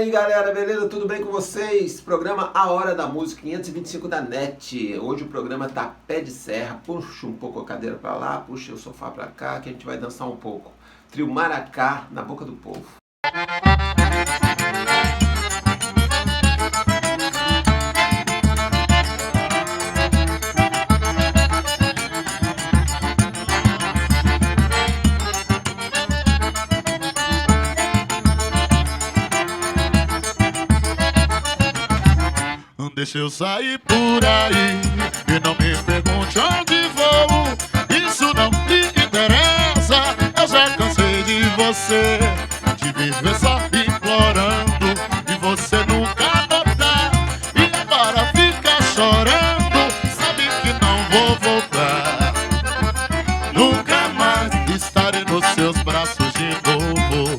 aí galera, beleza? Tudo bem com vocês? Programa A Hora da Música 525 da NET. Hoje o programa tá pé de serra. Puxa um pouco a cadeira pra lá, puxa o sofá pra cá, que a gente vai dançar um pouco. Trio Maracá na boca do povo. Deixa eu sair por aí e não me pergunte onde vou. Isso não me interessa, eu já cansei de você, de viver só implorando e você nunca notar. E agora fica chorando, sabe que não vou voltar. Nunca mais estarei nos seus braços de novo.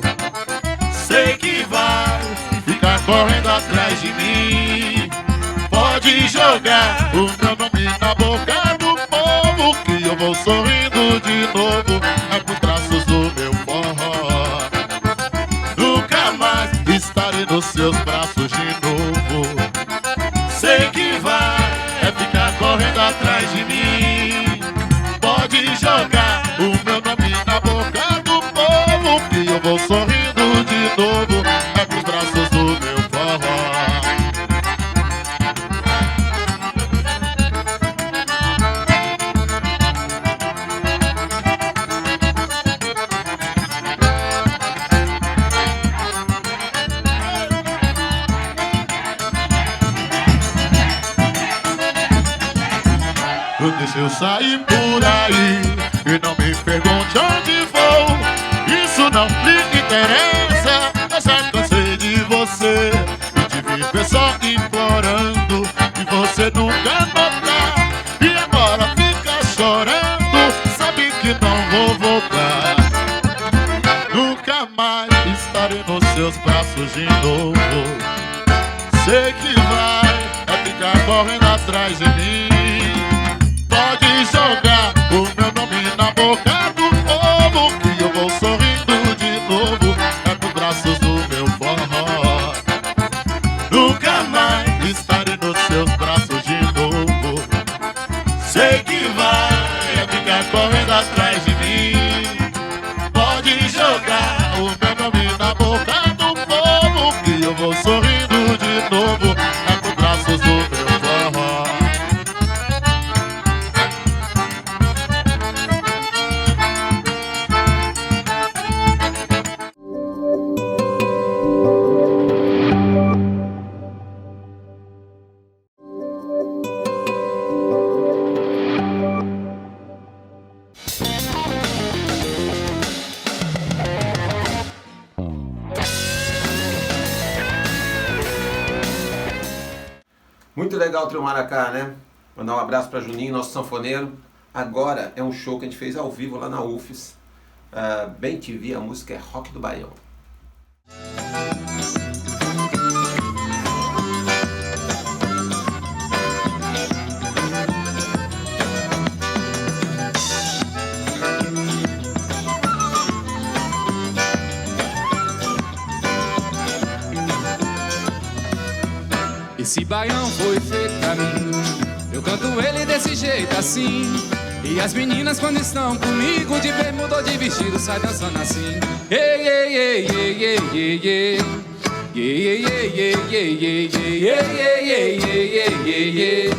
Sei que vai ficar correndo atrás de mim. Pode jogar o meu nome na boca do povo, que eu vou sorrindo de novo, é pros braços do meu forró. Nunca mais estarei nos seus braços de novo. Sei que vai ficar correndo atrás de mim. Pode jogar o meu nome na boca do povo, que eu vou sorrindo de novo, é pros braços do meu forró. Deixa eu sair por aí e não me pergunte onde vou. Isso não lhe interessa, eu já cansei de você e de viver só implorando e você nunca notar. E agora fica chorando, sabe que não vou voltar. Nunca mais estarei nos seus braços de novo. Sei que vai ficar correndo atrás de mim. Pode jogar o meu nome na boca do povo, que eu vou sorrindo de novo, é pros braços do meu forró. Nunca mais estarei nos seus braços de novo. Sei que vai ficar correndo atrás de mim. Pode jogar o meu nome na boca do povo, que eu vou sorrindo de novo, é pros braços do meu forró. Muito legal o Trio Maracá, né? Mandar um abraço pra Juninho, nosso sanfoneiro. Agora é um show que a gente fez ao vivo lá na UFES. Bem TV, a música é Rock do Baião. Esse baião foi feito pra mim, eu canto ele desse jeito assim. E as meninas quando estão comigo, de bermuda ou de vestido, sai dançando assim. Ei, ei, ei, ei, ei, ei, ei. Ei, ei, ei, ei, ei, ei, ei, ei, ei, ei, ei, ei.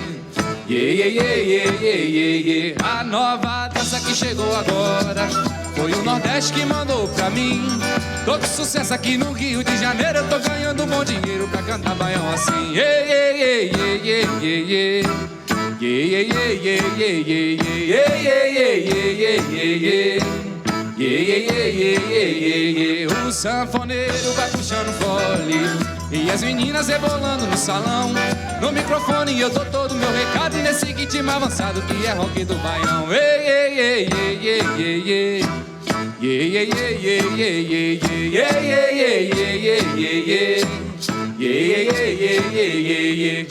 Ei, ei, ei, ei, ei, ei, ei. A nova dança que chegou agora foi o Nordeste que mandou pra mim. Todo sucesso aqui no Rio de Janeiro, eu tô ganhando um bom dinheiro pra cantar baião assim. Ei, ei, ei, ei, ei, ei, ei. Ei, ei, ei, ei, ei, ei, ei, ei, ei, ei, ei, ei, ei. Ei, ei, ei, ei, ei, ei, ei. O sanfoneiro vai puxando fole e as meninas rebolando no salão. No microfone eu dou todo o meu recado, e nesse ritmo avançado que é rock do baião. Ei, ei, ei, ei, ei, ei, ei. Ei, ei, ei, ei, ei, ei, ei, ei, ei, ei, ei, ei, ei. Ei, ei, ei, ei, ei, ei, ei.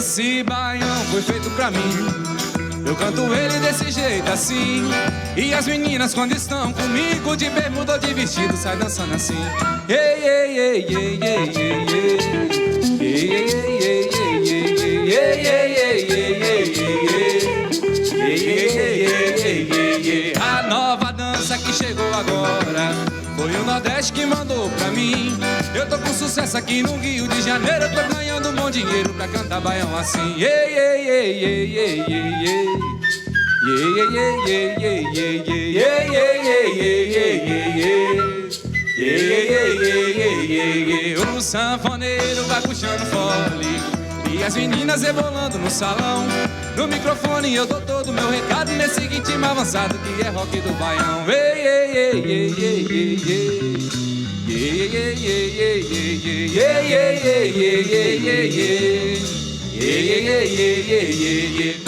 Esse baião foi feito pra mim. Eu canto ele desse jeito assim. E as meninas quando estão comigo, de bermuda ou de vestido, sai dançando assim. Ei, ei, ei, ei, ei, ei, ei. Ei, ei, ei, ei, ei, ei, ei, ei. A nova dança que chegou agora foi o Nordeste que mandou pra mim. Eu tô com sucesso aqui no Rio de Janeiro. Eu tô ganhando um bom dinheiro pra cantar baião assim. Ei, ei, ei, ei, ei, ei, ei. O sanfoneiro vai puxando fole e as meninas rebolando no salão. No microfone eu dou todo o meu recado nesse ritmo avançado que é rock do baião. Ei, ei, ei, ei, ei, ei, ei. Ei, ei, ei, ei, ei, ei, ei, ei, ei, ei, ei, ei, ei.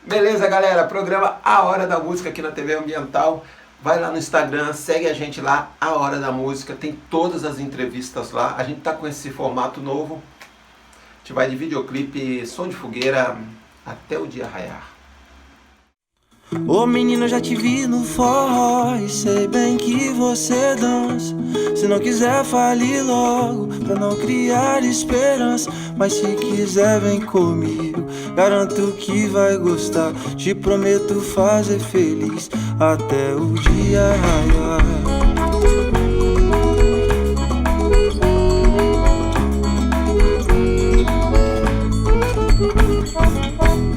Beleza, galera? Programa A Hora da Música aqui na TV Ambiental. Vai lá no Instagram, segue a gente lá, A Hora da Música. Tem todas as entrevistas lá. A gente tá com esse formato novo. A gente vai de videoclipe, som de fogueira, até o dia raiar. Ô menina, eu já te vi no forró e sei bem que você dança. Se não quiser, fale logo, pra não criar esperança. Mas se quiser, vem comigo, garanto que vai gostar. Te prometo fazer feliz até o dia raiar.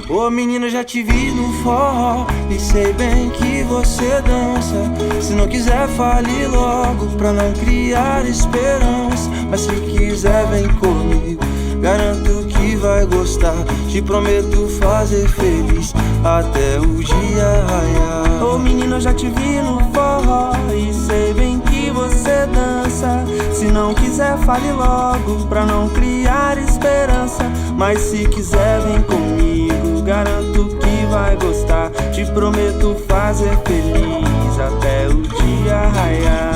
Ô menina, já te vi no forró e sei bem que você dança. Se não quiser, fale logo, pra não criar esperança. Mas se quiser, vem comigo, garanto que vai gostar. Te prometo fazer feliz até o dia raiar. Ô menina, já te vi no forró e sei bem que você dança. Se não quiser, fale logo, pra não criar esperança. Mas se quiser, vem comigo, garanto que vai gostar. Te prometo fazer feliz até o dia raiar.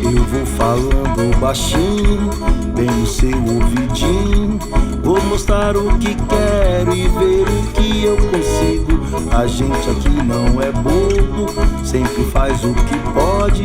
Eu vou falando baixinho, bem no seu ouvidinho. Vou mostrar o que quero e ver o que eu consigo. A gente aqui não é bobo, sempre faz o que pode.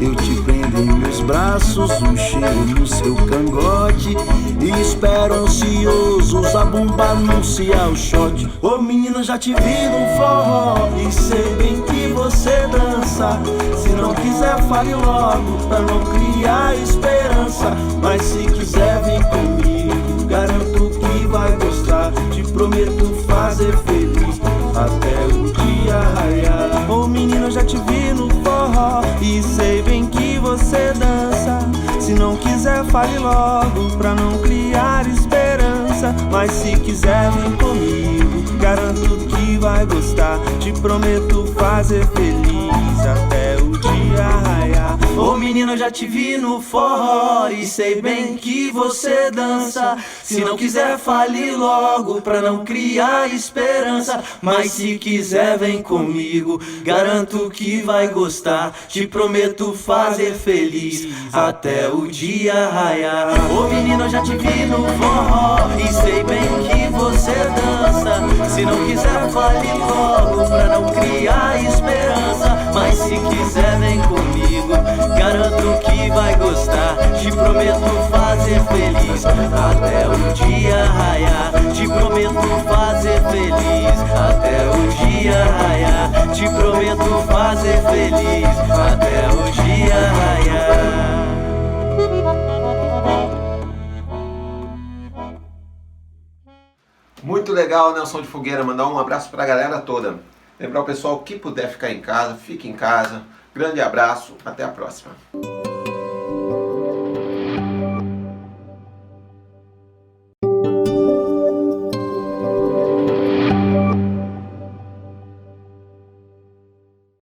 Eu te prendo em meus braços, um cheiro no seu cangote. E espero ansioso a bomba anunciar o shot. Ô menina, já te vi no forró e sei bem que você dança. Se não quiser, fale logo, pra não criar esperança. Mas se quiser, vem comigo, garanto que vai gostar. Te prometo fazer feliz até o dia raiar. Ô menina, eu já te vi no forró e sei bem que você dança. Se não quiser, fale logo, pra não criar esperança. Mas se quiser, vem comigo, garanto que vai gostar. Te prometo fazer feliz até o dia raiar. Ô menina, eu já te vi no forró e sei bem que você dança. Se não quiser, fale logo, pra não criar esperança. Mas se quiser, vem comigo, garanto que vai gostar. Te prometo fazer feliz até o dia raiar. Ô menina, eu já te vi no forró e sei bem que você dança. Se não quiser, fale logo, pra não criar esperança. Mas se quiser, vem comigo, garanto que vai gostar. Te prometo fazer feliz até o dia raiar. Te prometo fazer feliz até o dia raiar. Te prometo fazer feliz até o dia raiar. Muito legal, Nelson de Fogueira, mandar um abraço para a galera toda. Lembrar o pessoal que puder ficar em casa, fique em casa. Grande abraço, até a próxima.